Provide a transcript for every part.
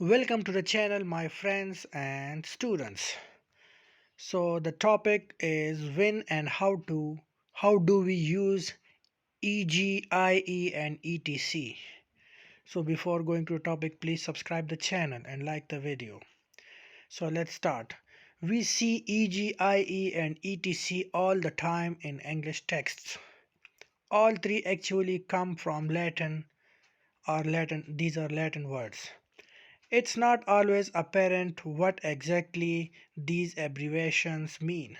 Welcome to the channel, my friends and students. So the topic is when and how do we use EG, IE and ETC. So before going to the topic, please subscribe the channel and like the video. So let's start. We see EG, IE and ETC all the time in English texts. All three actually come from Latin. These are Latin words. It's not always apparent what exactly these abbreviations mean.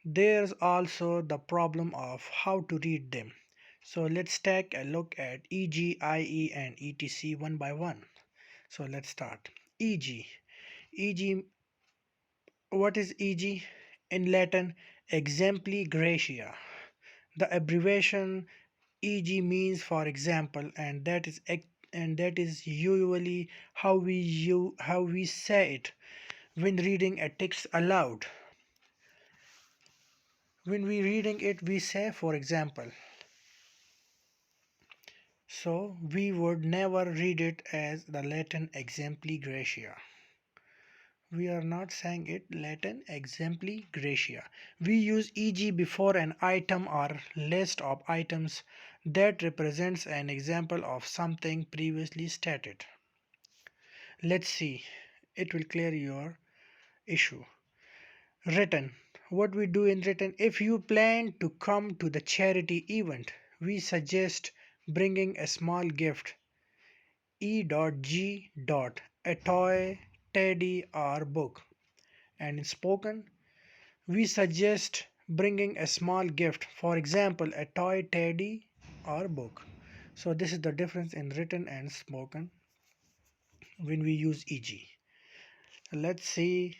There's also the problem of how to read them. So let's take a look at EG, IE, and ETC one by one. So let's start. EG. EG, what is EG? In Latin, exempli gratia. The abbreviation EG means for example, and that is usually how we say it when reading a text aloud. When we reading it, we say for example. So we would never read it as the Latin exempli gratia. We are not saying it Latin exempli gratia. We use EG before an item or list of items that represents an example of something previously stated. Let's see. It will clear your issue. Written. What we do in written, if you plan to come to the charity event, we suggest bringing a small gift, E.g. A toy, teddy or book. And in spoken, we suggest bringing a small gift, for example, a toy, teddy or book. So this is the difference in written and spoken when we use EG. Let's see,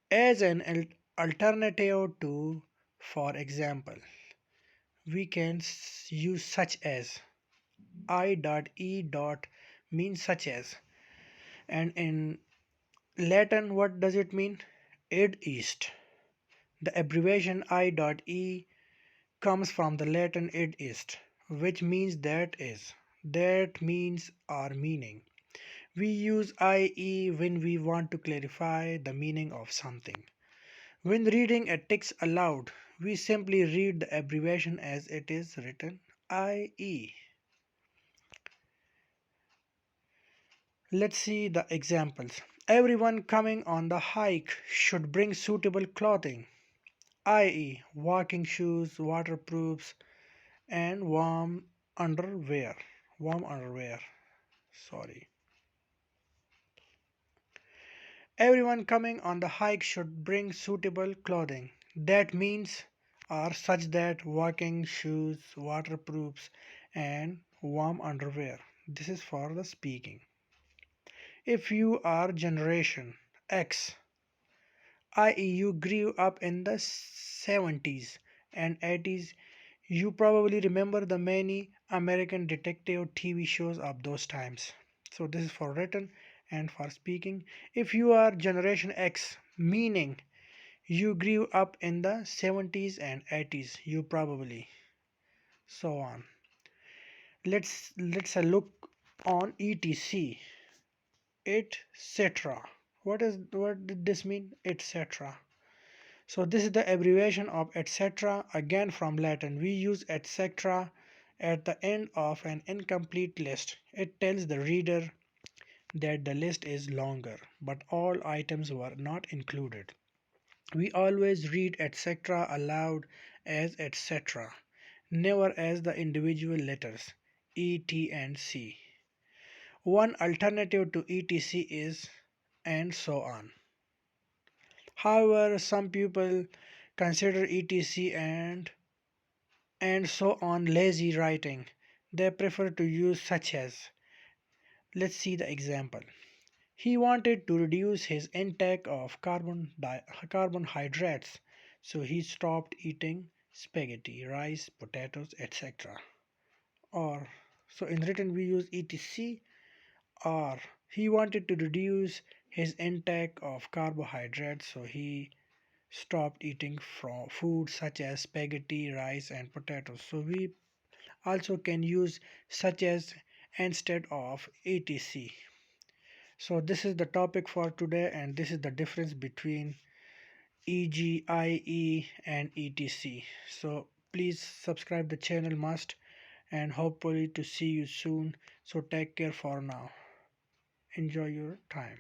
as an alternative to, for example, we can use such as. I.e. means such as, and in Latin what does it mean? Id est. The abbreviation I.e. comes from the Latin id est, which means that is. That means or meaning. We use IE when we want to clarify the meaning of something. When reading a text aloud, we simply read the abbreviation as it is written, IE. Let's see the examples. Everyone coming on the hike should bring suitable clothing, i.e., walking shoes, waterproofs, and underwear. Warm underwear. Sorry. Everyone coming on the hike should bring suitable clothing. That means are such that walking shoes, waterproofs, and warm underwear. This is for the speaking. If you are Generation X, i.e., you grew up in the 70s and 80s, you probably remember the many American detective TV shows of those times. So, this is for written and for speaking. If you are Generation X, meaning you grew up in the 70s and 80s, you probably so on. Let's look on etc. etc. What did this mean? Etc. So this is the abbreviation of etc. again from Latin. We use etc. at the end of an incomplete list. It tells the reader that the list is longer, but all items were not included. We always read etc. aloud as etc., never as the individual letters E, T, and C. One alternative to etc is and so on. However, some people consider etc and so on lazy writing. They prefer to use such as. Let's see the example. He wanted to reduce his intake of carbohydrates, so he stopped eating spaghetti, rice, potatoes, etc. Or so in written we use etc, or he wanted to reduce his intake of carbohydrates, so he stopped eating from food such as spaghetti, rice, and potatoes. So we also can use such as instead of etc. So this is the topic for today, and this is the difference between EGIE and ETC. So please subscribe the channel must, and hopefully to see you soon. So take care for now. Enjoy your time.